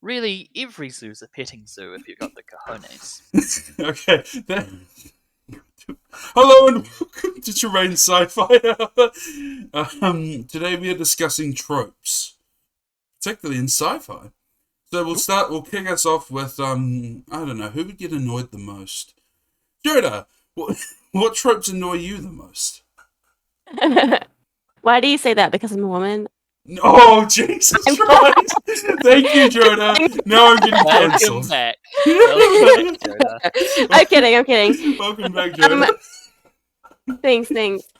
Really, every zoo's a petting zoo if you've got the cojones. Okay. Hello and welcome to Tremaine Sci Fi. Today we are discussing tropes, particularly in sci-fi. So we'll kick us off with I don't know, who would get annoyed the most? Jodar, what tropes annoy you the most? Why do you say that? Because I'm a woman? Oh, Jesus Christ! Thank you, Jodar. Now I'm getting Welcome cancelled. back. Welcome back, Jodar. I'm kidding. Welcome back, Jodar. Thanks.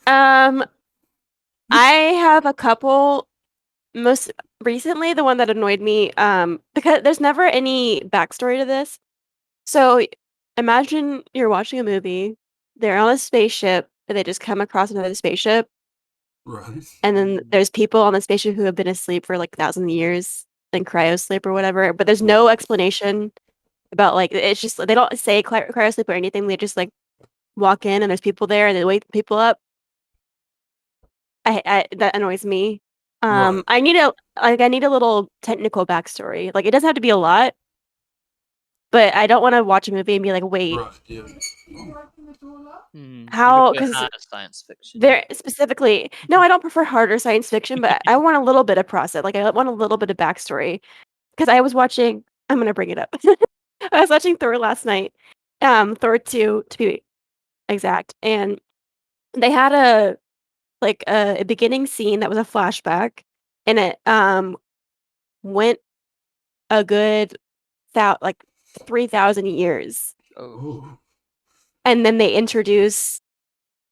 I have a couple. Most recently, the one that annoyed me, because there's never any backstory to this. So imagine you're watching a movie, they're on a spaceship, and they just come across another spaceship, Right. and then there's people on the spaceship who have been asleep for like 1,000 years in cryosleep or whatever, but there's no explanation about like it's just they don't say cryosleep or anything. They just like walk in and there's people there and they wake people up. I that annoys me. Right. I need a little technical backstory. Like it doesn't have to be a lot, but I don't want to watch a movie and be like, wait, Right. Yeah. You how? prefer Because harder science fiction. there specifically, no, I don't prefer harder science fiction, but I want a little bit of process. Like I want a little bit of backstory. Because I was watching, I'm gonna bring it up. I was watching Thor last night, Thor 2 to be exact, and they had a beginning scene that was a flashback, and it went a good 3,000 years, Oh. and then they introduce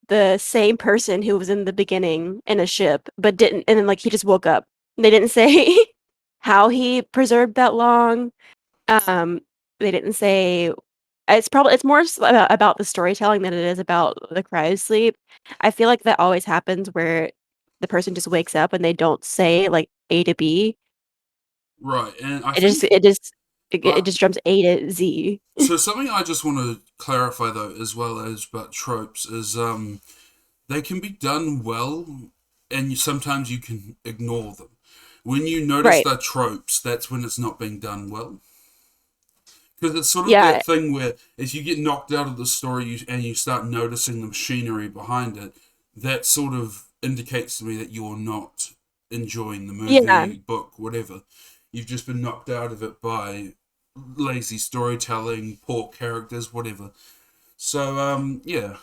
the same person who was in the beginning in a ship, but didn't, and then like he just woke up. They didn't say how he preserved that long. Um, they didn't say it's more about the storytelling than it is about the cryosleep. I feel like that always happens where the person just wakes up and they don't say like A to B. Right. And I It think, just it just it but just jumps A to Z. so something I just want to clarify though, as well as about tropes, is they can be done well, and sometimes you can ignore them. When you notice Right. they're tropes, that's when it's not being done well. Because it's sort of Yeah. that thing where if you get knocked out of the story and you start noticing the machinery behind it, that sort of indicates to me that you're not enjoying the Yeah. movie, book, whatever. You've just been knocked out of it by lazy storytelling, poor characters, whatever. So, yeah.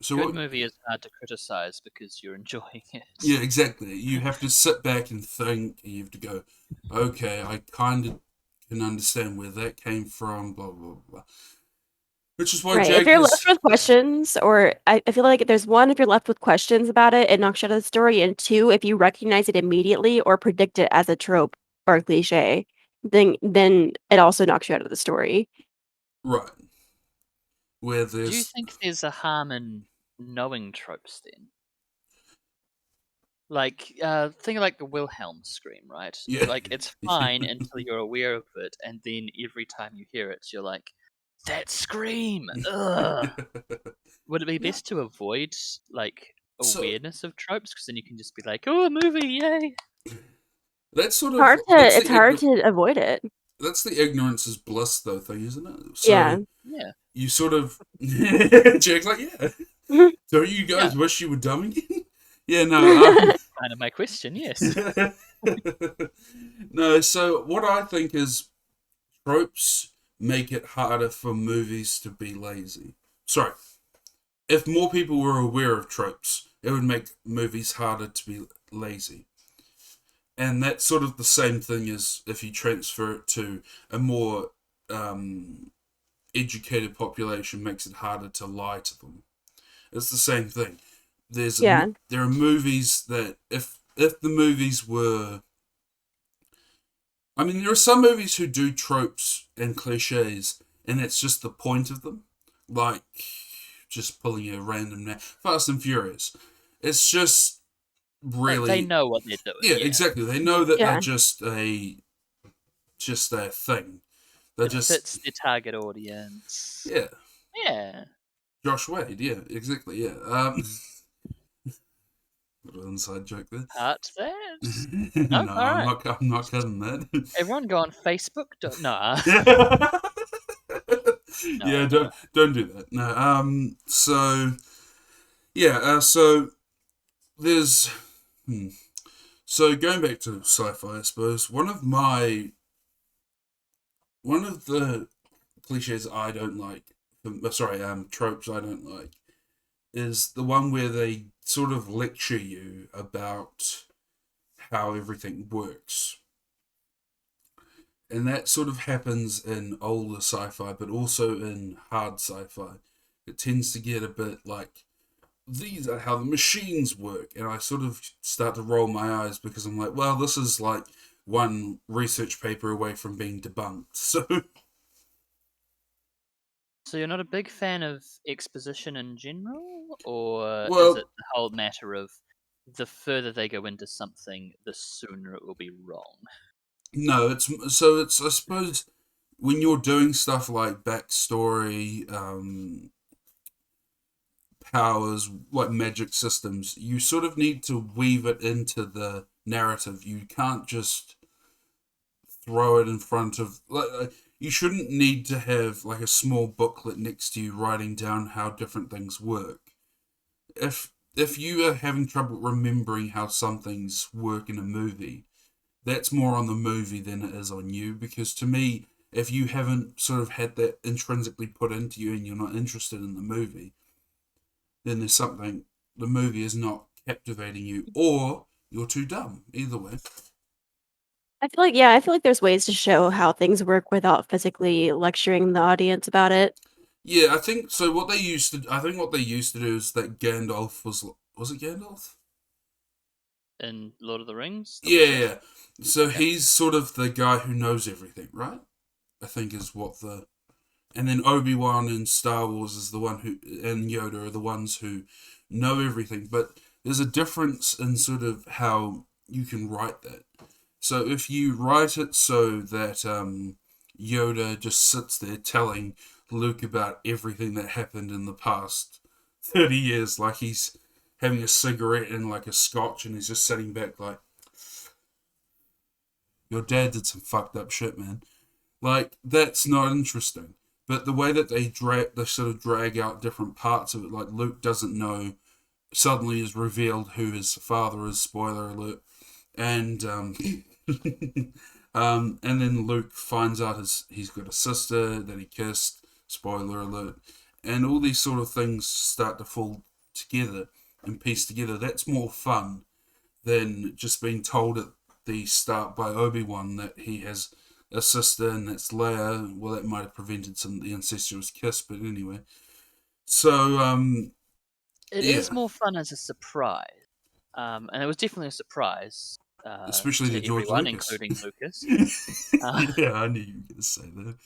So Good what? movie is hard to criticize because you're enjoying it. Yeah, exactly. You have to sit back and think. You have to go, okay, I kind of can understand where that came from. Blah blah blah. Which is why Right. If Jag you're left has. with questions, or I feel like there's one, if you're left with questions about it, it knocks you out of the story, and two, if you recognize it immediately or predict it as a trope or a cliche, then it also knocks you out of the story. Right. Where Do you there's. think there's a harm in knowing tropes then? Like, think of like the Wilhelm scream, right? Yeah. Like, it's fine until you're aware of it, and then every time you hear it, you're like, that scream! Ugh! Would it be best to avoid, like, So awareness of tropes? Because then you can just be like, oh, a movie, yay! that's sort of. Hard to it's hard to avoid it. That's the ignorance is bliss, though, thing, isn't it? Yeah. So Yeah. you sort of. Jag's like, yeah. Don't you guys Yeah. wish you were dumb again? Yeah, no. Kind of my question, yes. No, so what I think is tropes make it harder for movies to be lazy. Sorry, if more people were aware of tropes, it would make movies harder to be lazy. And that's sort of the same thing as if you transfer it to a more educated population, makes it harder to lie to them. It's the same thing. Yeah. There are movies that if the movies were, I mean, there are some movies who do tropes and cliches, and that's just the point of them. Like, just pulling a random name. Fast and Furious. It's just Like, they really. know what they're doing. Yeah, Yeah. exactly. They know that they're Yeah. just a thing. They're It just. fits their target audience. Yeah. Yeah. Josh Wade, yeah, exactly, yeah. Little inside joke there. Cut that. No, No, all right. I'm not cutting that. Everyone go on Facebook. No. Yeah, No. don't do that. No. So yeah. So there's. So going back to sci-fi, I suppose one of the cliches I don't like. Tropes I don't like is the one where they sort of lecture you about how everything works. And that sort of happens in older sci-fi, but also in hard sci-fi. It tends to get a bit like, these are how the machines work. And I sort of start to roll my eyes because I'm like, well, this is like one research paper away from being debunked. So, So you're not a big fan of exposition in general, or is it well, the whole matter of the further they go into something, the sooner it will be wrong? no, it's I suppose when you're doing stuff like backstory, powers, like magic systems, you sort of need to weave it into the narrative. You can't just throw it in front of you shouldn't need to have like a small booklet next to you writing down how different things work. If you are having trouble remembering how some things work in a movie, that's more on the movie than it is on you, because to me, if you haven't sort of had that intrinsically put into you and you're not interested in the movie, then there's something, the movie is not captivating you, or you're too dumb. Either way. I feel like there's ways to show how things work without physically lecturing the audience about it. Yeah, I think so. I think what they used to do is that Gandalf was it Gandalf? In Lord of the Rings? The Yeah, wizard? yeah. So Okay. he's sort of the guy who knows everything, right? I think is what the, and then Obi-Wan in Star Wars is the one who, and Yoda are the ones who know everything. But there's a difference in sort of how you can write that. So if you write it so that Yoda just sits there telling Luke about everything that happened in the past 30 years, like he's having a cigarette and like a scotch, and he's just sitting back like, your dad did some fucked up shit, man. Like, that's not interesting. But the way that they sort of drag out different parts of it, like Luke doesn't know, suddenly is revealed who his father is. Spoiler alert. And and then Luke finds out he's got a sister that he kissed. Spoiler alert. And all these sort of things start to fall together and piece together. That's more fun than just being told at the start by Obi-Wan that he has a sister and that's Leia. Well, that might have prevented the incestuous kiss, but anyway. So, It yeah, is more fun as a surprise. And it was definitely a surprise especially to to George everyone, Lucas. including Lucas. Uh, Yeah, I knew you were going to say that.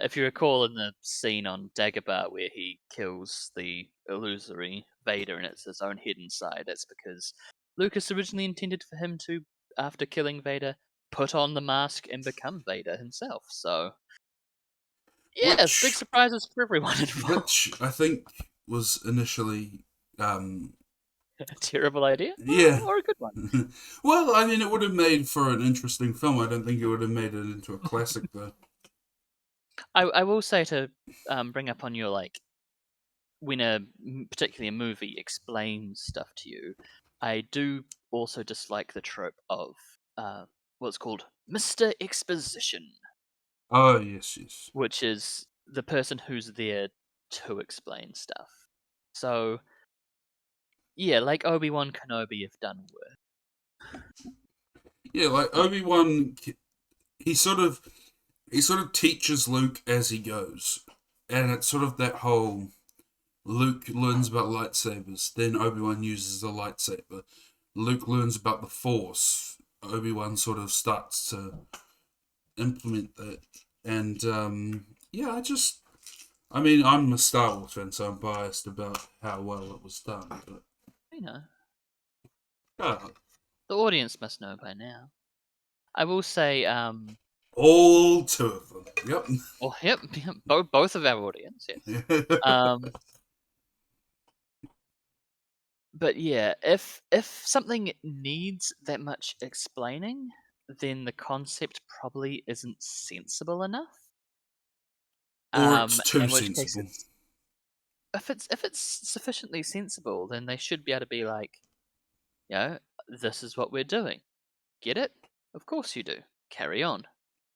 if you recall in the scene on Dagobah where he kills the illusory Vader and it's his own head inside, that's because Lucas originally intended for him to, after killing Vader, put on the mask and become Vader himself. So, yeah, big Which, surprises for everyone involved. which I think was initially, A terrible idea? yeah. Or a good one? Well, I mean, it would have made for an interesting film. I don't think it would have made it into a classic, though. I will say to bring up on your like when particularly a movie explains stuff to you, I do also dislike the trope of what's called Mr. Exposition, Oh, yes, yes. which is the person who's there to explain stuff. So yeah, like Obi-Wan Kenobi if done with. Yeah, like Obi-Wan, he sort of teaches Luke as he goes, and it's sort of that whole Luke learns about lightsabers, then Obi-Wan uses the lightsaber. Luke learns about the Force. Obi-Wan sort of starts to implement that, and yeah, I mean, I'm a Star Wars fan, so I'm biased about how well it was done, but You know, uh, the audience must know by now. I will say, all two of them. Yep. well, yep, both of our audience, yes. Um, But yeah, if something needs that much explaining, then the concept probably isn't sensible enough. Or it's too In which case sensible. if it's sufficiently sensible, then they should be able to be like, this is what we're doing. Get it? Of course you do. Carry on.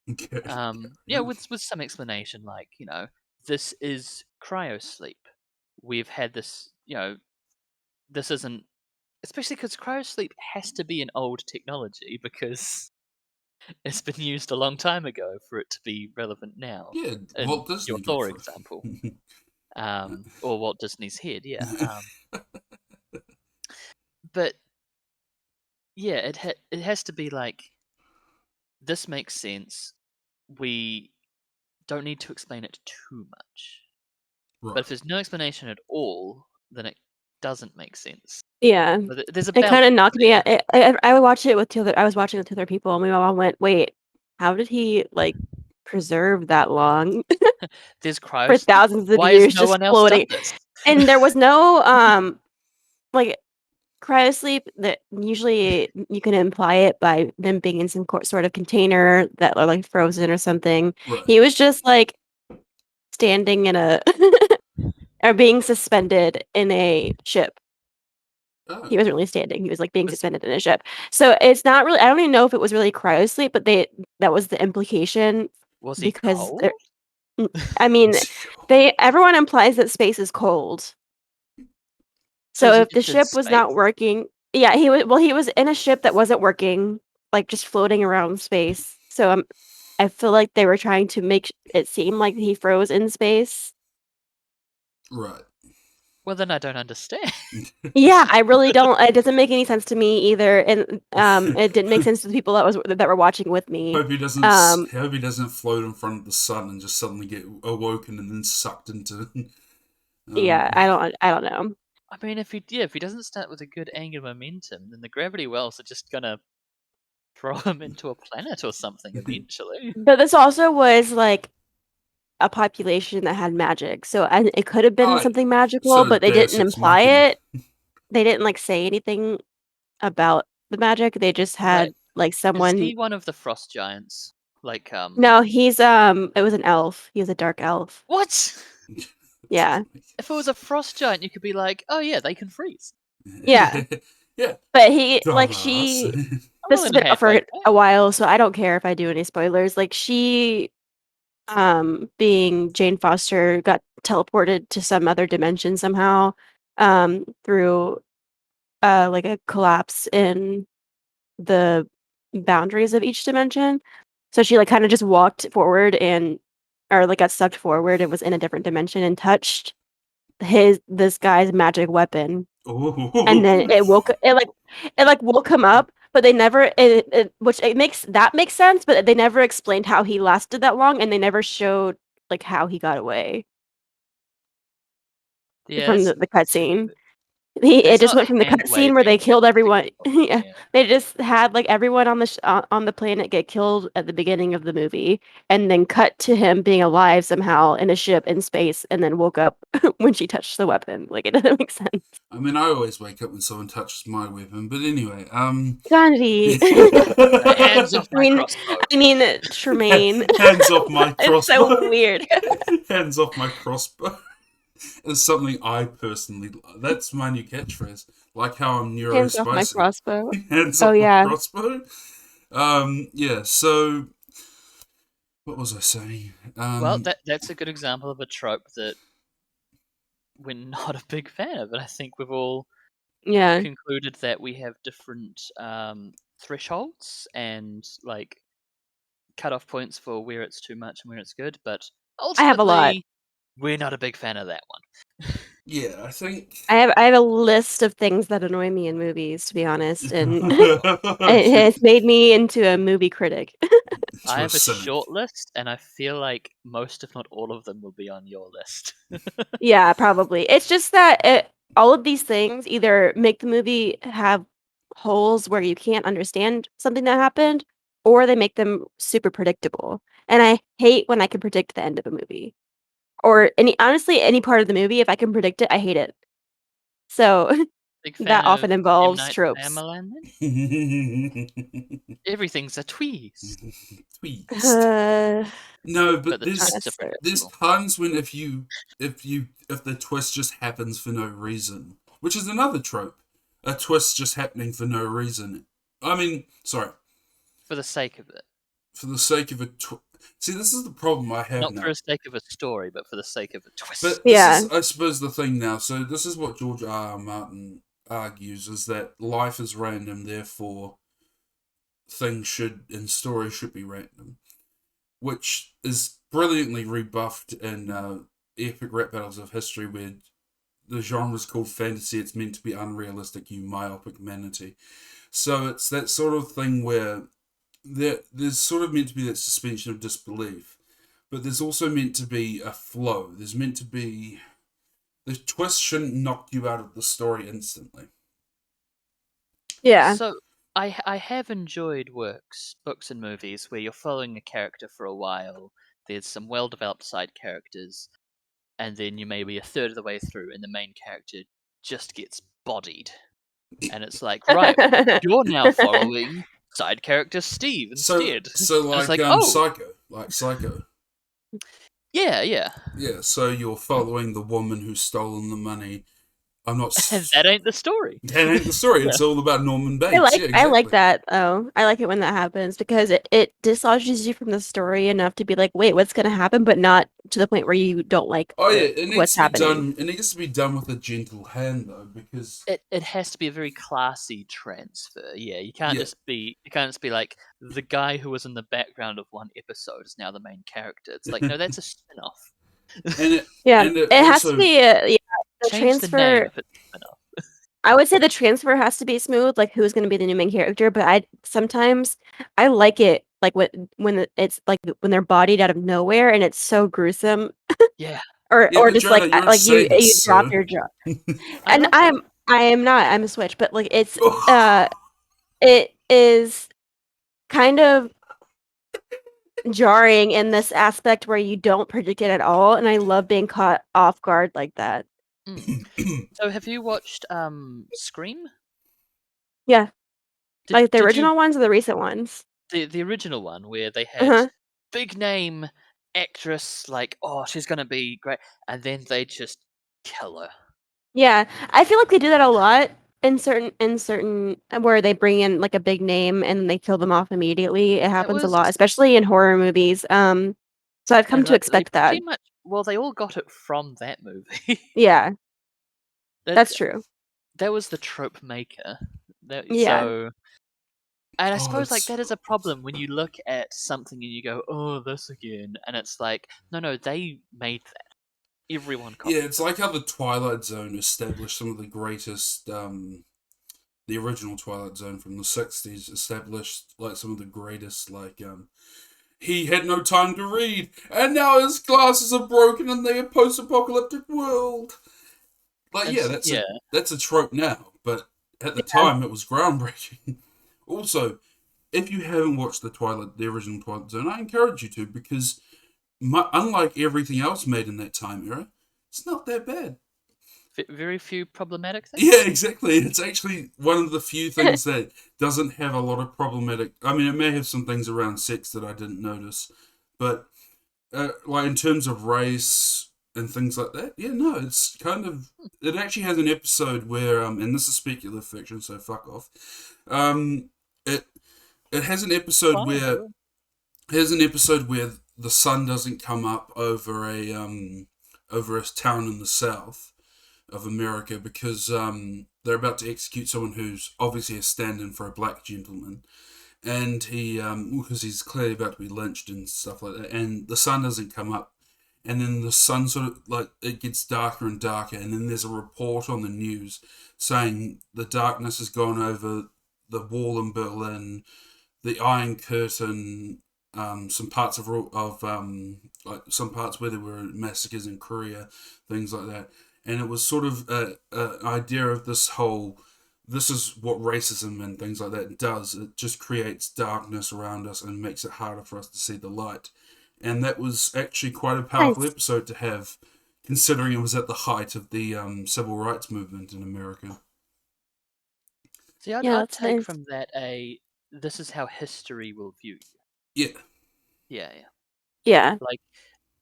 With some explanation like, this is cryosleep. We've had this, this isn't, especially because cryosleep has to be an old technology because it's been used a long time ago for it to be relevant now. Yeah, In Walt your Disney got Thor for example, or Walt Disney's head, yeah. But yeah, it has to be like, this makes sense. We don't need to explain it too much. Right. But if there's no explanation at all, then it doesn't make sense. Yeah. But there's a It kinda balance knocked me out. there. I would watch it with 2 other I was watching with 2 other people, and we all went, "Wait, how did he, like, preserve that long There's for cryosleep. thousands of Why has years no just one else done floating?" this? And there was no, like, cryosleep that usually you can imply it by them being in some sort of container that are, like, frozen or something. Right. He was just, like, standing in a or being suspended in a ship. Oh. He wasn't really standing, he was, like, being Was suspended in a ship. So, it's not really I don't even know if it was really cryosleep, but that was the implication was he because cold? there mm, I mean, everyone implies that space is cold. So So, is he if the just in ship was space? not working yeah, he was in a ship that wasn't working, like, just floating around space. So, I feel like they were trying to make it seem like he froze in space. Right. Well, then I don't understand. Yeah, I really don't it doesn't make any sense to me either, and, it didn't make sense to the people that were watching with me. Hope he doesn't. Um, Hope he doesn't float in front of the sun and just suddenly get awoken and then sucked into. yeah, um, I don't know. I mean, if he doesn't start with a good angular momentum, then the gravity wells are just gonna throw him into a planet or something eventually. But this also was, like, a population that had magic, so and it could have been I something magical, so but they Deus didn't Ex imply Machina. it. They didn't, like, say anything about the magic, they just But had, like, is someone he one of the frost giants? Like, No, he's, it was an elf. He was a dark elf. what? Yeah. If it was a frost giant, you could be like, oh yeah, they can freeze. Yeah. Yeah, But he like, dumbass. she I'm this willing has to been out have for like that. a while, so I don't care if I do any spoilers. Like, she, being Jane Foster, got teleported to some other dimension somehow, through, like, a collapse in the boundaries of each dimension. So she, like, kinda just walked forward or, like, got sucked forward and was in a different dimension and touched this guy's magic weapon, and then Oh. it woke him up, but they never it makes sense, but they never explained how he lasted that long, and they never showed, like, how he got away Yeah, from that's the cutscene. It that's just not went from the hand cutscene where they waving killed everyone realistically. yeah, Yeah. they just had, like, everyone on the planet get killed at the beginning of the movie, and then cut to him being alive somehow in a ship in space, and then woke up when she touched the weapon, like, it doesn't make sense. I mean, I always wake up when someone touches my weapon, but anyway, Gandhi. Hands off my crossbow. I mean, Tremaine. hands off my It's so crossbow. weird. Hands off my crossbow. It's something I personally. That's my new catchphrase. Like how I'm Hands off my neurospicy. crossbow. Hands Oh, off my yeah. crossbow. Yeah. So, what was I saying? Well, that's a good example of a trope that we're not a big fan of, and I think we've all Yeah. concluded that we have different thresholds and like cutoff points for where it's too much and where it's good, but I have a lot. ultimately, we're not a big fan of that one. Yeah, I think. I have a list of things that annoy me in movies, to be honest, and it to, has made me into a movie critic. I to a have a cynic. short list, and I feel like most, if not all of them, will be on your list. Yeah, probably. It's just that all of these things either make the movie have holes where you can't understand something that happened, or they make them super predictable. And I hate when I can predict the end of a movie. Or any honestly, any part of the movie, if I can predict it, I hate it. So Big That fan of often M. involves Night tropes. Shyamalan then? Everything's a twist. Twist. No, But but the Not twists are necessarily. there's predictable. times when if the twist just happens for no reason, which is another trope, a twist just happening for no reason. I mean, sorry, For the sake of it. for the sake of a see, this is the problem I have Not for now. the sake of a story, but for the sake of a twist. But this Yeah. is, I suppose, the thing now. So this is what George R. R. Martin argues, is that life is random, therefore things should and stories should be random, which is brilliantly rebuffed in epic rap battles of history, where the genre is called fantasy. It's meant to be unrealistic, you myopic manatee. So it's that sort of thing where there's sort of meant to be that suspension of disbelief, but there's also meant to be a flow. There's meant to be the twist shouldn't knock you out of the story instantly. Yeah. So I have enjoyed books and movies where you're following a character for a while. There's some well developed side characters, and then you may be a third of the way through and the main character just gets bodied. And it's like, right, you're now following side character Steve So instead. so And it's like like, oh, Psycho. yeah. Yeah, so you're following the woman who's stolen the money. I'm not. That ain't the story. That ain't the story. Yeah. It's all about Norman Bates. I like Yeah, exactly. I like that though. I like it when that happens because it dislodges you from the story enough to be like, wait, what's gonna happen, but not to the point where you don't like Oh yeah, it needs what's to be happening. done. It needs to be done with a gentle hand though, because It has to be a very classy transfer. Yeah, you can't Yeah. just be like the guy who was in the background of one episode is now the main character. It's like, no, that's a spin-off. and it Yeah, and it has to also be the Change the name transfer. if it's a spin-off. I would say the transfer has to be smooth, like who's going to be the new main character. But I like it like it's like when they're bodied out of nowhere and it's so gruesome, Yeah, or yeah, but just like Jonah, you're a like you sadist, drop so your jaw. I And love that. I am not. I'm a switch, but like it is kind of jarring in this aspect where you don't predict it at all, and I love being caught off guard like that. So have you watched Scream? Yeah, like the Did you original ones or the recent ones. the original one where they had Uh-huh. big name actress like, oh, she's gonna be great, and then they just kill her. Yeah, I feel like they do that a lot in certain where they bring in like a big name and they kill them off immediately. It That happens a was lot, especially in horror movies. So I've come and to they expect that. pretty much, well, they all got it from that movie. Yeah, that that's true. that was the trope maker. Yeah. So, and I oh, suppose like it's that is a problem when you look at something and you go, oh, this again, and it's like, no, they made that. Everyone copied. yeah, it's like how the Twilight Zone established some of the greatest. The original Twilight Zone from the '60s established like some of the greatest. Like he had no time to read, and now his glasses are broken in the post-apocalyptic world. Like, And yeah, yeah, that's a trope now, but at the Yeah. time it was groundbreaking. Also, if you haven't watched the original Twilight Zone, I encourage you to, because unlike everything else made in that time era, it's not that bad. very few problematic things. Yeah, exactly. It's actually one of the few things that doesn't have a lot of problematic. I mean, it may have some things around sex that I didn't notice, but like in terms of race and things like that, yeah, no, it's kind of. It actually has an episode where, and this is speculative fiction, so fuck off. It has an episode Fine, where cool. the sun doesn't come up over a town in the south of America because they're about to execute someone who's obviously a stand-in for a black gentleman, and he because he's clearly about to be lynched and stuff like that, and the sun doesn't come up, and then the sun sort of like it gets darker and darker, and then there's a report on the news saying the darkness has gone over the wall in Berlin, the Iron Curtain, some parts of like some parts where there were massacres in Korea, things like that, and it was sort of an idea of this is what racism and things like that does. It just creates darkness around us and makes it harder for us to see the light. And that was actually quite a powerful Nice. episode to have, considering it was at the height of the civil rights movement in America. See, I'd, Yeah, I'd that's take nice. from that this is how history will view you. Yeah. Yeah. Yeah. Like,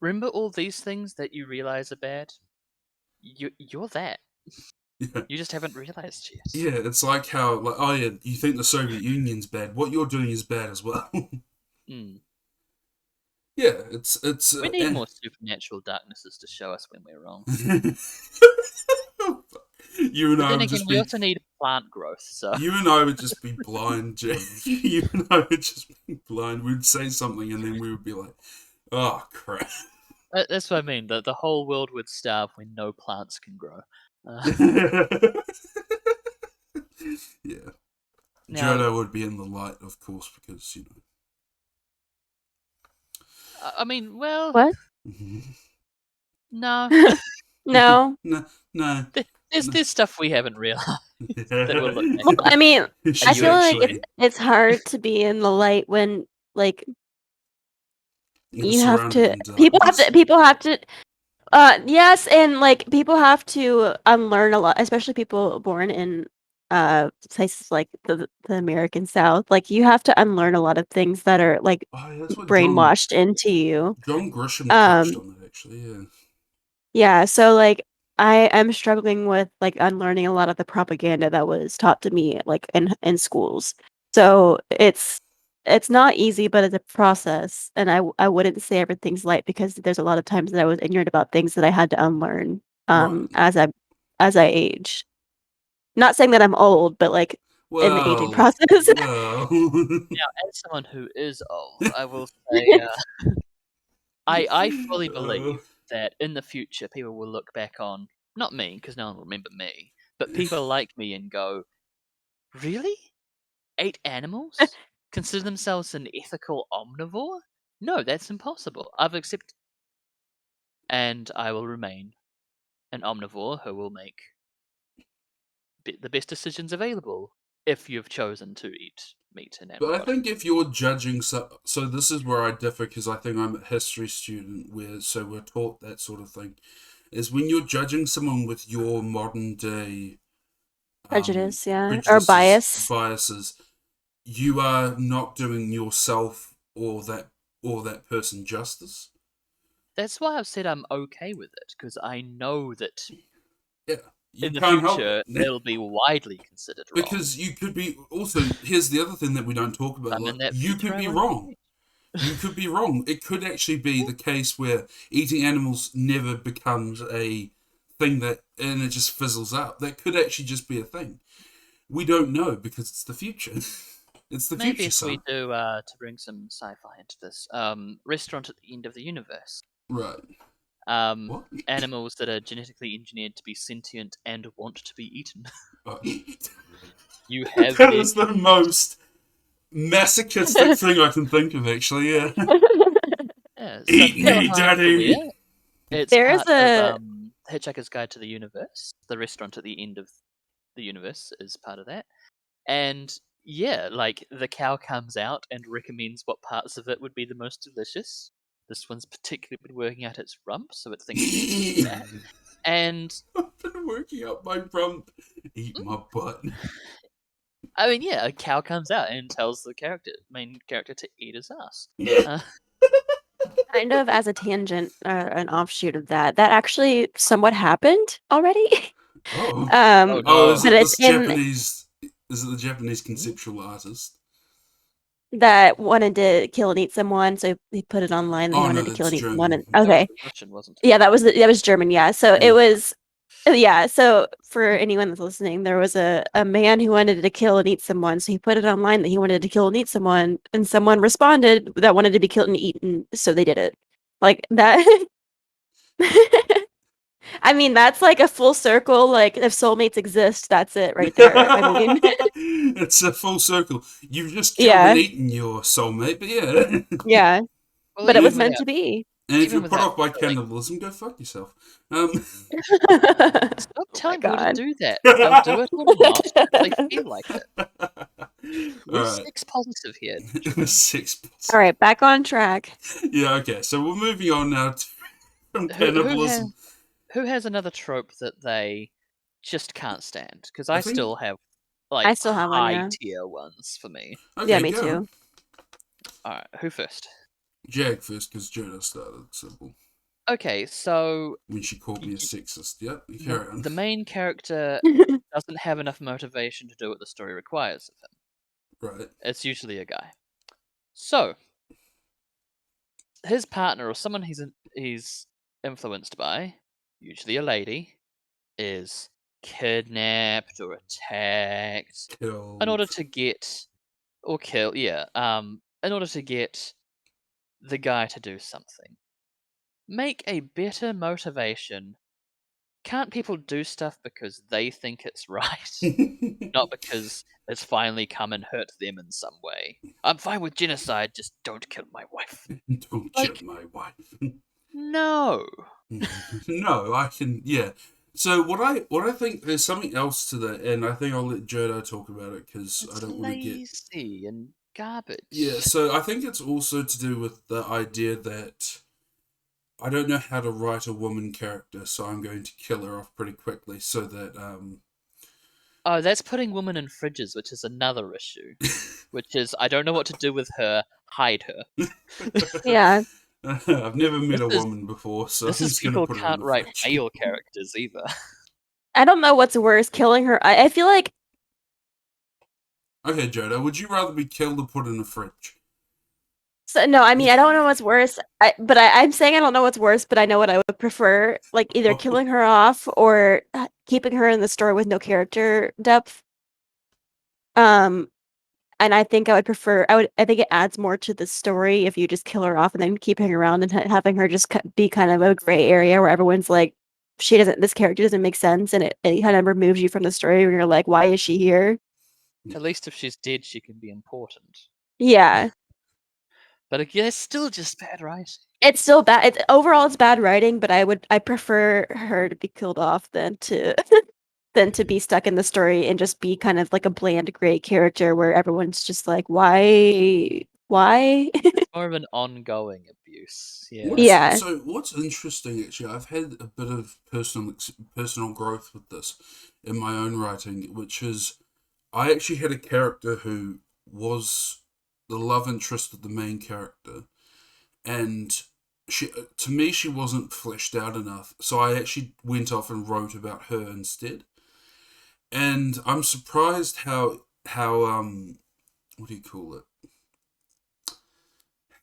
remember all these things that you realize are bad? You're that. Yeah. You just haven't realized yet. Yeah, it's like how, like, oh yeah, you think the Soviet Union's bad. What you're doing is bad as well. Mm. Yeah, it's. We need more supernatural darknesses to show us when we're wrong. You and But I then would again, just we be. also need plant growth, so... You and I would just be blind, Jake. You and I would just be blind. We'd say something and then we would be like, oh crap. That's what I mean. The whole world would starve when no plants can grow. Yeah. Now, Jodar would be in the light, of course, because, you I mean, well, What? know. no. No. No, no. There's stuff we haven't realized that we'll look back Well, on. I mean, I She's feel like actually it's hard to be in the light when like you have surrounded to in darkness. people have to yes, and like people have to unlearn a lot, especially people born in places like the American South. Like you have to unlearn a lot of things that are like Oh, yeah, that's what brainwashed into you. John Grisham touched Um on that, actually, yeah. yeah, so like I am struggling with like unlearning a lot of the propaganda that was taught to me like in schools. So it's not easy, but it's a process. And I wouldn't say everything's light because there's a lot of times that I was ignorant about things that I had to unlearn Right. as I age. Not saying that I'm old, but like in the aging Well, process. well. Now, as someone who is old, I will say I fully believe that in the future people will look back on, not me, because no one will remember me, but people like me and go, really? 8 animals? Consider themselves an ethical omnivore? No, that's impossible. I've accepted, and I will remain an omnivore who will make the best decisions available if you've chosen to eat meat and animal But I products. think if you're judging, so this is where I differ because I think I'm a history student, where so we're taught that sort of thing, is when you're judging someone with your modern day Prejudice, yeah. Or prejudices, bias. biases, you are not doing yourself or that person justice. That's why I've said I'm okay with it, because I know that Yeah, you in the can't help future it. it'll be widely considered wrong. Because you could be also, here's the other thing that we don't talk If about, I'm like in that you future, could I be want to wrong. be. You could be wrong. It could actually be the case where eating animals never becomes a thing that, and it just fizzles out. That could actually just be a thing. We don't know because it's the future. It's the Maybe future, if we son. do, to bring some sci-fi into this, Restaurant at the End of the Universe. Right. Um, What? Animals that are genetically engineered to be sentient and want to be eaten. You have That their is the most masochistic thing I can think of, actually, yeah. yeah, so Eat if people me, aren't aware, daddy! it's There's part of a Hitchhiker's Guide to the Universe. The restaurant at the end of the universe is part of that. And yeah, like the cow comes out and recommends what parts of it would be the most delicious. This one's particularly been working out its rump, so it thinks it's eating that. And I've been working up my rump. Eat mm, my butt. I mean, yeah, a cow comes out and tells the main character, to eat his ass. Uh, kind of as a tangent, an offshoot of that. That actually somewhat happened already. Oh. oh Oh, is But no! it it's this in Japanese? Is it the Japanese Hmm? conceptual artist? that wanted to kill and eat someone, so he put it online that he Oh no, wanted to kill that's and eat someone. German. And That was okay, Russian, wasn't it? yeah, that was German. Yeah, so it Yeah. was. Yeah, so for anyone that's listening, there was a man who wanted to kill and eat someone, so he put it online that he wanted to kill and eat someone, and someone responded that wanted to be killed and eaten, so they did it. Like that. I mean, that's like a full circle. Like, if soulmates exist, that's it right there. I mean, It's a full circle. You've just killed and yeah, eaten your soulmate, but yeah. yeah, Well, but it was even meant without to be. And if even you're put without off by killing, cannibalism, go fuck yourself. stop Oh my telling people to god. do that. They'll do it or not if they feel like it. We're Alright. sex positive here, It was Tremaine. 6. All right, back on track. Yeah, okay. So we're moving on now from Who who has cannibalism. who has another trope that they just can't stand? Because I I think still have like still have one, high yeah. tier ones for me. Okay, Yeah, me go. too. All right, who first? Jag first, because Jodar started. Simple. Okay, so When she called me a y- sexist. Yep, the, carry on. the main character doesn't have enough motivation to do what the story requires of him. Right. It's usually a guy. So his partner or someone he's influenced by, usually a lady, is kidnapped or attacked in order Killed. to get or kill, yeah, in order to get the guy to do something. Make a better motivation. Can't people do stuff because they think it's right? Not because it's finally come and hurt them in some way. I'm fine with genocide, just don't kill my wife. Don't Like, kill my wife. no. No, I can. Yeah. So what I think there's something else to that, and I think I'll let Jodo talk about it because I It's don't want to get. lazy and garbage. Yeah. So I think it's also to do with the idea that I don't know how to write a woman character, so I'm going to kill her off pretty quickly so that Oh, that's putting women in fridges, which is another issue. Which is, I don't know what to do with her, hide her. Yeah. I've never met This a is woman before, so I'm this is just gonna people put her in can't the write fridge. male characters either. I don't know what's worse, killing her. I feel like Okay, Jodo, would you rather be killed or put in a fridge? no. I mean, I don't know what's worse. I'm saying I don't know what's worse, but I know what I would prefer. Like either killing her off or keeping her in the story with no character depth. Um, and I think I would prefer. I think it adds more to the story if you just kill her off and then keep her around and having her just be kind of a gray area where everyone's like, she doesn't. This character doesn't make sense, and it kind of removes you from the story where you're like, why is she here? At least if she's dead, she can be important. Yeah. But again, it's still just bad writing. It's still bad. Overall, it's bad writing, but I prefer her to be killed off than to than to be stuck in the story and just be kind of like a bland gray character where everyone's just like, why? More of an ongoing abuse. Yeah. What's Yeah. so? What's interesting actually? I've had a bit of personal growth with this in my own writing, which is I actually had a character who was the love interest of the main character, and she to me she wasn't fleshed out enough. So I actually went off and wrote about her instead, and I'm surprised how what do you call it?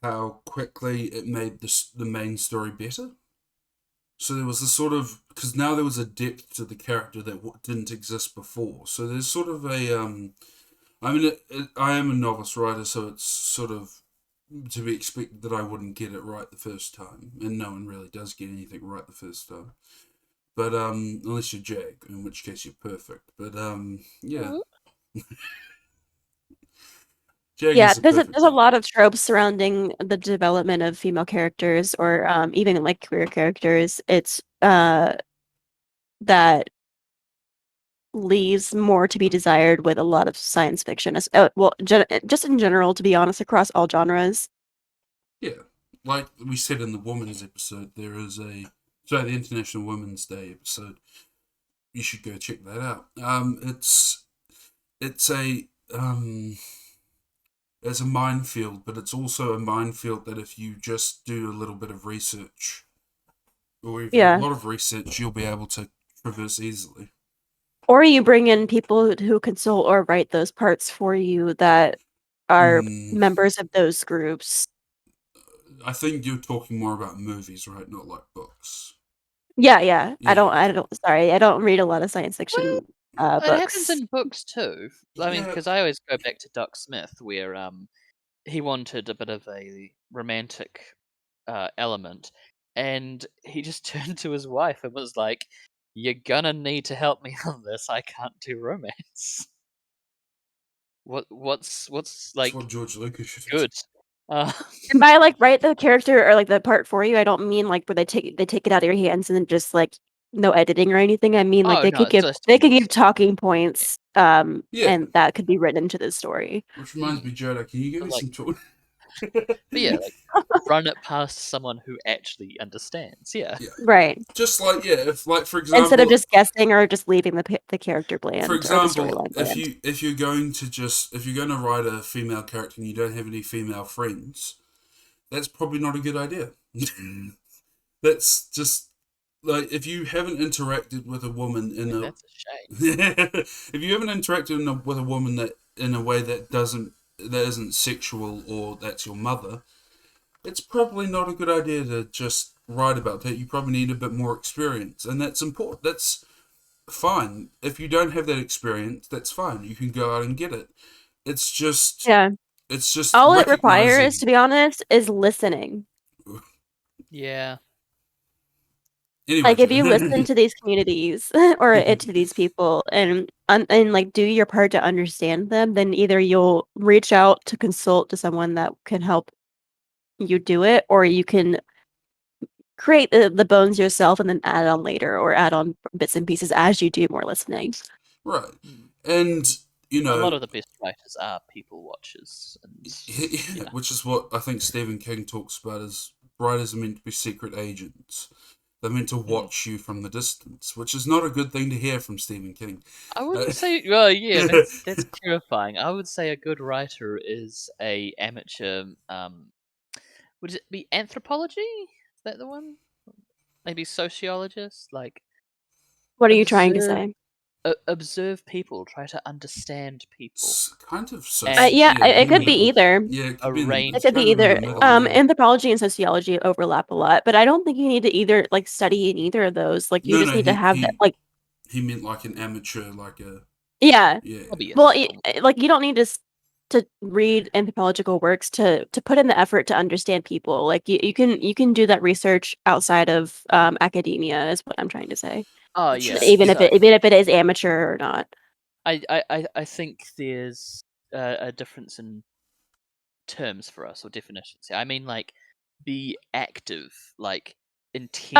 How quickly it made the main story better. So there was a sort of because now there was a depth to the character that didn't exist before. So there's sort of a I mean, I am a novice writer, so it's sort of to be expected that I wouldn't get it right the first time, and no one really does get anything right the first time. But unless you're Jag, in which case you're perfect. But yeah, Jag Yeah, is a perfect there's a thing. lot of tropes surrounding the development of female characters or even like queer characters. It's that leaves more to be desired with a lot of science fiction. Well, just in general, to be honest, across all genres. Yeah, like we said in the women's episode, there is the International Women's Day episode. You should go check that out. It's a it's a minefield, but it's also a minefield that if you just do a little bit of research, or even a Yeah. lot of research, you'll be able to traverse easily. Or you bring in people who consult or write those parts for you that are members of those groups. I think you're talking more about movies, right? Not like books. Yeah. Yeah. Sorry, I don't read a lot of science Well, fiction it happens books. in books too. I mean, Yeah. because I always go back to Doc Smith, where he wanted a bit of a romantic element, and he just turned to his wife and was like, "You're gonna need to help me on this. I can't do romance." What's That's like what George Lucas should have good? Uh, And by like write the character or like the part for you, I don't mean like where they take it out of your hands and then just like no editing or anything. I mean like oh no, it's just they could yours. give talking points Yeah. and that could be written into the story. Which reminds me, Joda, can you give me Like some talk? But yeah, like run it past someone who actually understands. Yeah. Right. Just like, yeah, if, like, for Instead of example, just guessing or just leaving the character bland or the storyline if bland. you're going to write a female character and you don't have any female friends, that's probably not a good idea. That's just like, if you haven't interacted with a woman in a That's a shame. if you haven't interacted with a woman that in a way that isn't sexual, or that's your mother, it's probably not a good idea to just write about that. You probably need a bit more experience, and that's important. That's fine. If you don't have that experience, that's fine. You can go out and get it. It's just Yeah. it's just All it requires, recognizing. to be honest, is listening. Yeah. Anyway, Like if you listen to these communities or to these people and like do your part to understand them, then either you'll reach out to consult to someone that can help you do it, or you can create the bones yourself and then add on later or add on bits and pieces as you do more listening. right, Mm. and you A know, lot of the best writers are people watchers, and yeah. which is what I think Stephen King talks about, is writers are meant to be secret agents. They're meant to Mm. watch you from the distance, which is not a good thing to hear from Stephen King. I wouldn't say. Well, yeah, that's terrifying. I would say a good writer is a amateur. Would it be anthropology? Is that the one? Maybe sociologist. Like What are you trying to observe, say? observe people. Try to understand people, Kind of and Yeah, yeah, it in the could be middle. either. Yeah, it could a be It range could of be kind of in the either. people. middle. Yeah, Anthropology and sociology overlap a lot, but I don't think you need to either like study in either of those. Like you no, just no, need to have that. Like he meant like an amateur, like a yeah. yeah. Well, Hobbyist. like you don't need to read anthropological works to put in the effort to understand people. Like you can do that research outside of academia is what I'm trying to say. Oh Which yeah. is Even So if it is amateur or not. I think there's a difference in terms for us or definitions here. I mean, like, be active, like,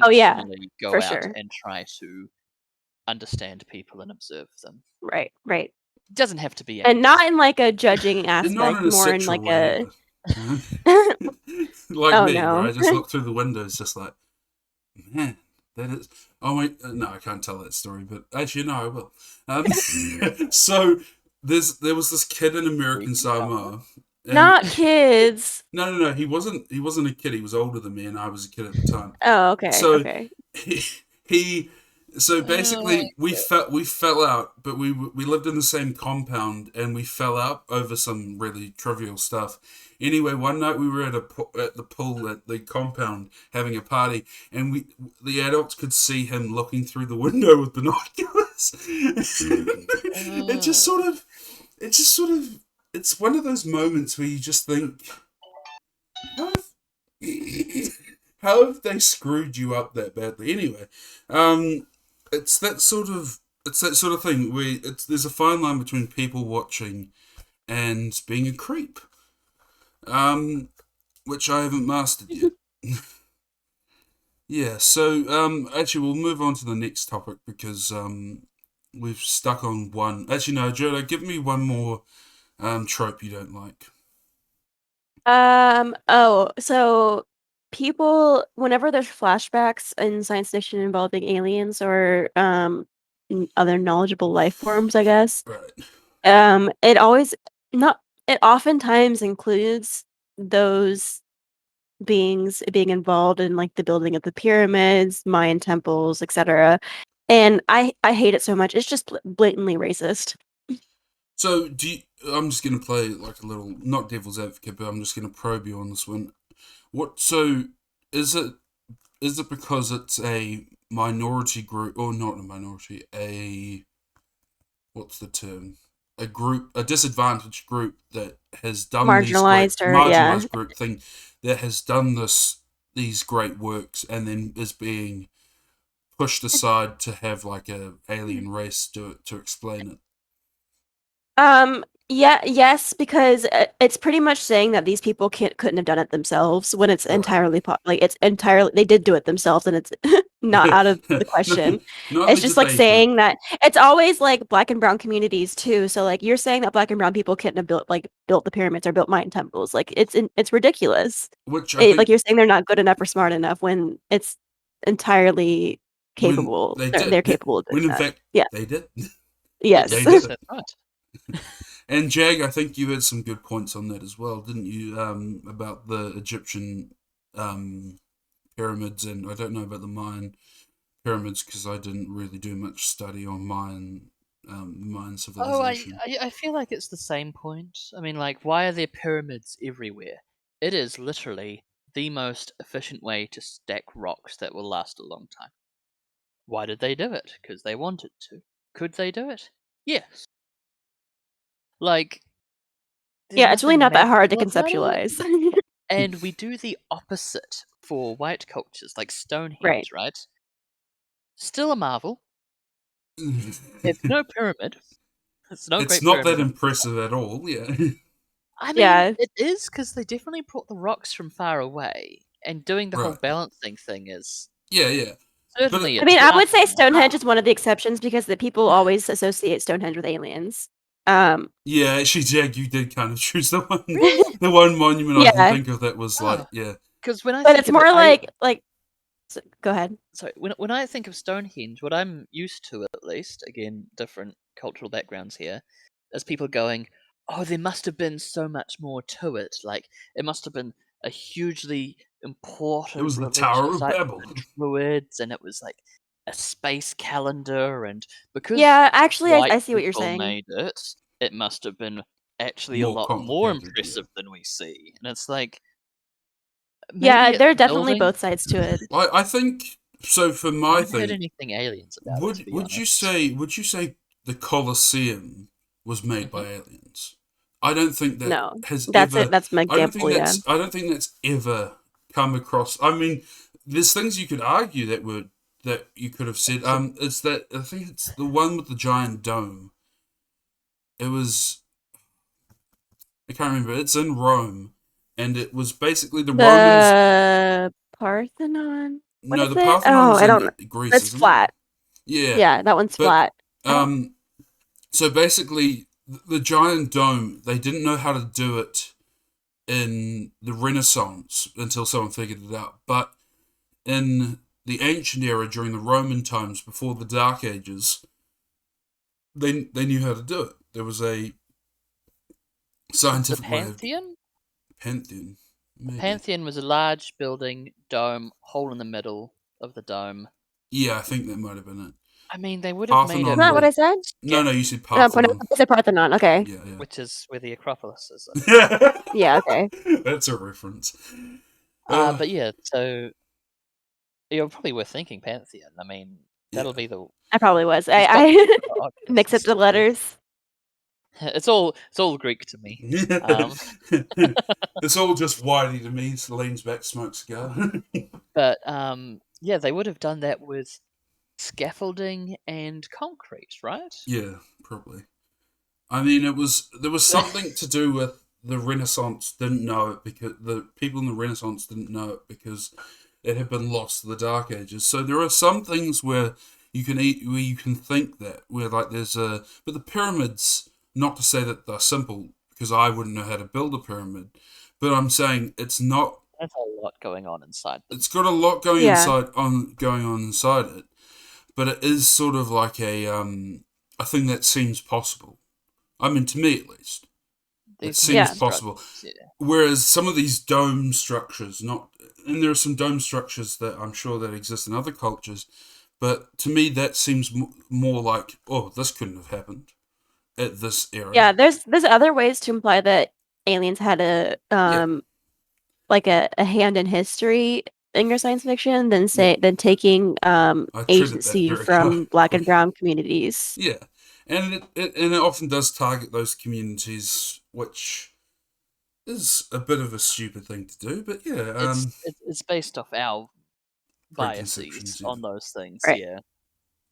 Oh yeah, intentionally go for out sure. and try to understand people and observe them. Right, right. It doesn't have to be And academic. not in like a judging and not aspect, in a more in sexual like way a either. Like oh me, where no. I just look through the windows, just like, man, that is. Oh wait, no, I can't tell that story, but actually, no, I will. So there was this kid in We American can tell them. Samoa, and Not kids. no, he wasn't a kid. He was older than me, and I was a kid at the time. Oh, okay, So okay. he, he so basically we fell out, but we lived in the same compound, and we fell out over some really trivial stuff. Anyway, one night we were at the pool at the compound having a party, and the adults could see him looking through the window with binoculars. it just sort of it just sort of it's one of those moments where you just think, how have, how have they screwed you up that badly? Anyway, it's that sort of thing where there's a fine line between people watching and being a creep, which I haven't mastered yet. Yeah, so actually we'll move on to the next topic, because we've stuck on one. Actually, no, Jodo, give me one more trope you don't like. Oh, so people, whenever there's flashbacks in science fiction involving aliens or other knowledgeable life forms, I guess, Right. it always not it oftentimes includes those beings being involved in like the building of the pyramids, Mayan temples, etc. And I hate it so much. It's just blatantly racist. So I'm just gonna play like a little, not devil's advocate, but I'm just gonna probe you on this one. So is it because it's a minority group, or not a minority, what's the term? A disadvantaged group that has done these great Marginalized or yeah. marginalized group thing, that has done these great works, and then is being pushed aside to have like a alien race do it to explain it. yes, because it's pretty much saying that these people couldn't have done it themselves when it's Right. entirely it's entirely they did do it themselves and it's not out of the question. Not only It's just did like they do saying that it's always like black and brown communities too. So like you're saying that black and brown people couldn't have built the pyramids or built Mayan temples. Like it's ridiculous. which I Like think you're saying they're not good enough or smart enough when it's entirely when capable. they They're did, capable of when doing in that. fact Yeah. they did. Yes. They did it. That's right. And Jag, I think you had some good points on that as well, didn't you? About the Egyptian pyramids, and I don't know about the Mayan pyramids because I didn't really do much study on Mayan Oh, civilization. I feel like it's the same point. I mean, like, why are there pyramids everywhere? It is literally the most efficient way to stack rocks that will last a long time. Why did they do it? Because they wanted to. Could they do it? Yes. Like, there's Yeah, it's really nothing not that hard to magical about it. conceptualize. And we do the opposite for white cultures, like Right. Stonehenge, right? Still a marvel. It's no pyramid. It's no It's great not that pyramid. impressive at all. Yeah. I mean, Yeah. it is because they definitely brought the rocks from far away, and doing the whole Right. balancing thing is Yeah. But certainly I a mean, I would tough say one. Stonehenge is one of the exceptions because the people always associate Stonehenge with aliens. yeah, actually, Jag, you did kind of choose the one, Really? the one monument I can Yeah, think of that was like, Oh, yeah, because when I but think it's of it, more like go ahead. sorry, when I think of Stonehenge, what I'm used to at least, again, different cultural backgrounds here, is people going, "Oh, there must have been so much more to it. Like it must have been a hugely it important was the religious Tower of site Babel. for the Druids, and it was like a space calendar, and because Yeah, actually, I white see what you're people saying. made it, it must have been actually a More lot more complicated, yeah. impressive than we see." And it's like maybe Yeah, it's there are the definitely building. both sides to it. I think so. For I my haven't heard thing, anything aliens about it, to be would you honest. say the Colosseum was made Hmm. by aliens? I don't think that No, has that's it. ever. That's an example. Yeah. I don't think that's ever come across. I mean, there's things you could argue that you could have said. So It's that I think it's the one with the giant dome. It was I can't remember. It's in Rome, and it was basically the Romans. The Parthenon. What No, is the it? Parthenon Oh, was I don't in know. Greece, It's isn't it? flat. Yeah, Yeah, that one's but flat. I don't. so basically, the giant dome. They didn't know how to do it in the Renaissance until someone figured it out. But in the ancient era, during the Roman times, before the Dark Ages, they knew how to do it. There was a the scientific way of Pantheon? Pantheon, The maybe. Pantheon was a large building, dome, hole in the middle of the dome. Yeah, I think that might have been it. I mean, they would have made Is it Parthenon that what was I said? no, you said No, Parthenon. it's a Parthenon. Okay. Yeah, which is where the Acropolis is, I believe. yeah. Yeah. Okay. That's a reference. Uh, But yeah, so you're probably worth thinking Pantheon. I mean, that'll yeah. be the. I probably was. It's got I the obvious mix and up the stuff. Yeah. letters. It's all Greek to me. Um, it's all just whitey to me. So leans back, smokes cigar. but yeah, they would have done that with scaffolding and concrete, right? yeah, probably. I mean, there was something to do with the Renaissance didn't know it because the people in the Renaissance didn't know it because it had been lost to the Dark Ages. So there are some things where you can eat where you can think that where like there's a but the pyramids. Not to say that they're simple because I wouldn't know how to build a pyramid, but I'm saying it's not. There's a lot going on inside them. It's got a lot Yeah. going on inside it, but it is sort of like a thing that seems possible. I mean, to me at least, it These seems Yeah. possible. constructions, yeah. Whereas some of these dome structures, not, and there are some dome structures that I'm sure that exist in other cultures, but to me that seems more like, oh, this couldn't have happened at this era. Yeah. There's other ways to imply that aliens had a Yeah, like a hand in history in your science fiction than yeah. taking I treated that agency very from black kindly. and brown communities. Yeah, and it often does target those communities, which is a bit of a stupid thing to do. But yeah, It's based off our biases preconceptions. Yeah, on those things. Right. Yeah,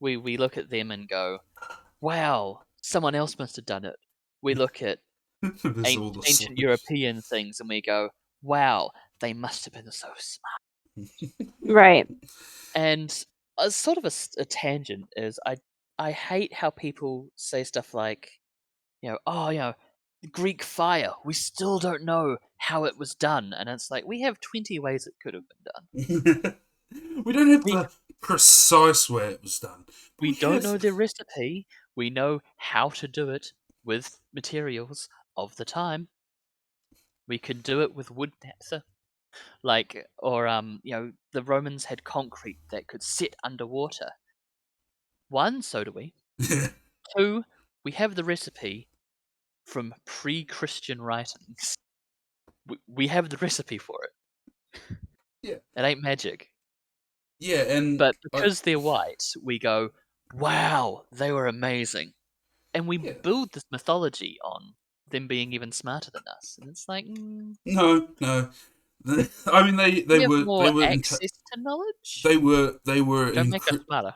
we look at them and go, "Wow, someone else must have done it." We look at There's all the ancient slurs. European things, and we go, wow, they must have been so smart. Right. And sort of a tangent is I hate how people say stuff like, oh, Greek fire, we still don't know how it was done. And it's like, we have 20 ways it could have been done. We don't have We, the precise way it was done. we We don't have... know the recipe. We know how to do it with materials of the time. We could do it with wood naphtha. The Romans had concrete that could sit underwater. One, so do we. Two, we have the recipe from pre-Christian writings. We have the recipe for it. Yeah. It ain't magic. Yeah, and But because they're white, we go, wow, they were amazing. And we yeah. build this mythology on them being even smarter than us. And it's like, No. I mean, we have they more were access to knowledge. they were Don't make us smarter.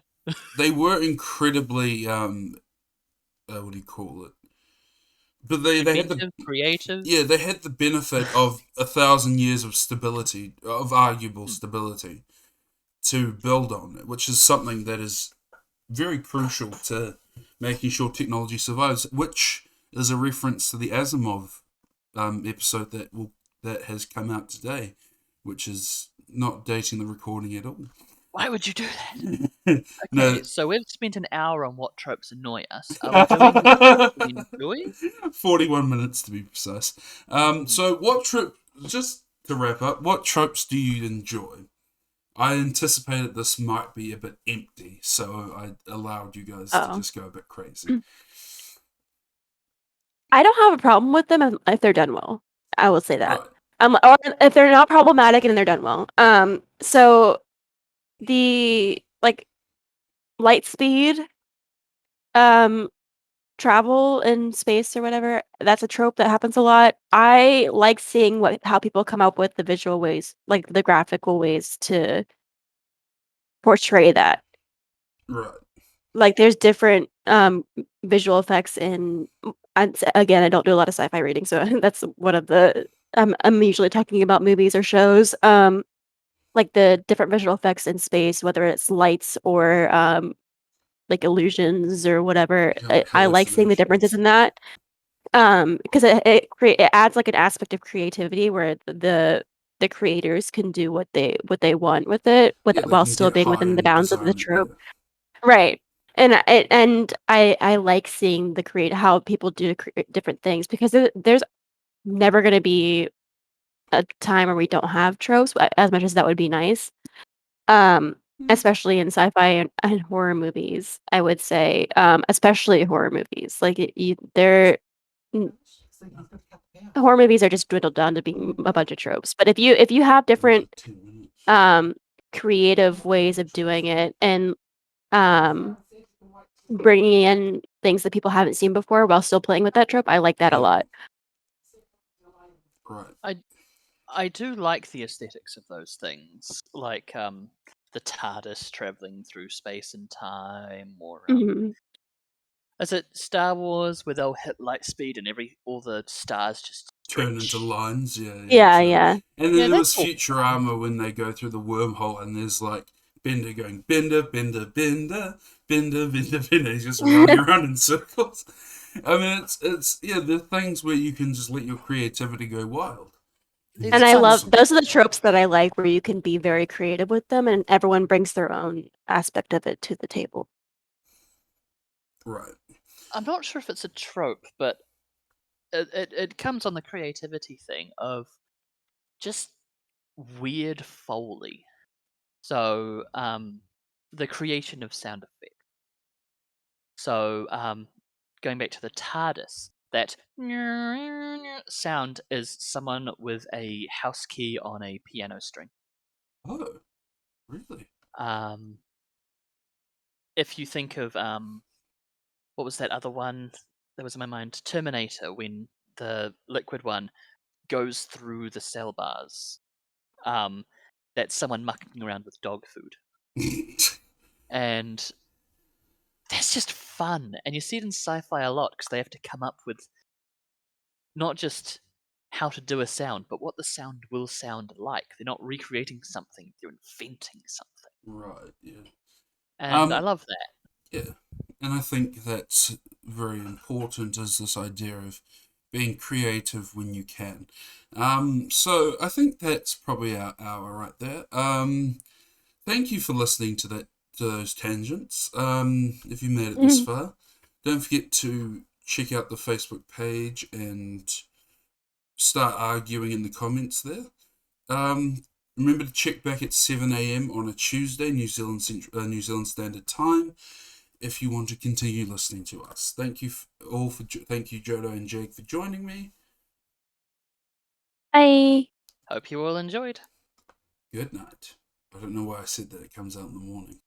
they were incredibly what do you call it? But they had the Inventive, creative. they had the benefit of 1,000 years of stability, of arguable stability, to build on, which is something that is very crucial to making sure technology survives. Which is a reference to the Asimov episode that has come out today, which is not dating the recording at all. Why would you do that? Okay, No. so we've spent an hour on what tropes annoy us. Are we doing the tropes we enjoy? 41 minutes to be precise. So what trope? Just to wrap up, what tropes do you enjoy? I anticipated this might be a bit empty, so I allowed you guys to just go a bit crazy. I don't have a problem with them if they're done well. I will say that. Right. Or if they're not problematic and they're done well. So the light speed, travel in space or whatever, that's a trope that happens a lot. I like seeing how people come up with the visual ways, like the graphical ways to portray that. Right. Like there's different visual effects again, I don't do a lot of sci-fi reading, so that's one of the I'm usually talking about movies or shows. Like the different visual effects in space, whether it's lights or like illusions or whatever. I like seeing the differences in that. Because it adds like an aspect of creativity where the creators can do what they want with it They while can still get being within the high-end bounds of the design. trope. Right. And I like seeing how people do different things because there's never going to be a time where we don't have tropes, as much as that would be nice. Especially in sci-fi and horror movies, I would say, especially horror movies. Like horror movies are just dwindled down to being a bunch of tropes. But if you have different creative ways of doing it and bringing in things that people haven't seen before while still playing with that trope, I like that a lot. Right. I do like the aesthetics of those things, like the TARDIS traveling through space and time, or is it Star Wars where they'll hit light speed and all the stars just Turn into stretch? lines, Yeah. And then there was that's all Futurama when they go through the wormhole and there's like Bender going Bender, Bender, Bender, Bender, Bender, Bender. He's just running around in circles. I mean, it's the things where you can just let your creativity go wild. And I love those are the tropes that I like, where you can be very creative with them, and everyone brings their own aspect of it to the table. Right. I'm not sure if it's a trope, but it comes on the creativity thing of just weird foley. So the creation of sound effects. So going back to the TARDIS, that sound is someone with a house key on a piano string. Oh, really? If you think of what was that other one that was in my mind? Terminator, when the liquid one goes through the cell bars. That's someone mucking around with dog food. And that's just fun. And you see it in sci-fi a lot because they have to come up with not just how to do a sound, but what the sound will sound like. They're not recreating something; they're inventing something, Right. Yeah. and I love that. Yeah, and I think that's very important as this idea of being creative when you can. So I think that's probably our hour right there. Thank you for listening to those tangents. If you made it this far, don't forget to check out the Facebook page and start arguing in the comments there. Remember to check back at 7 a.m. on a Tuesday, New Zealand Standard Time, if you want to continue listening to us. Thank you thank you Jodar and Jag for joining me. Bye. Hope you all enjoyed. Good night. I don't know why I said that. It comes out in the morning.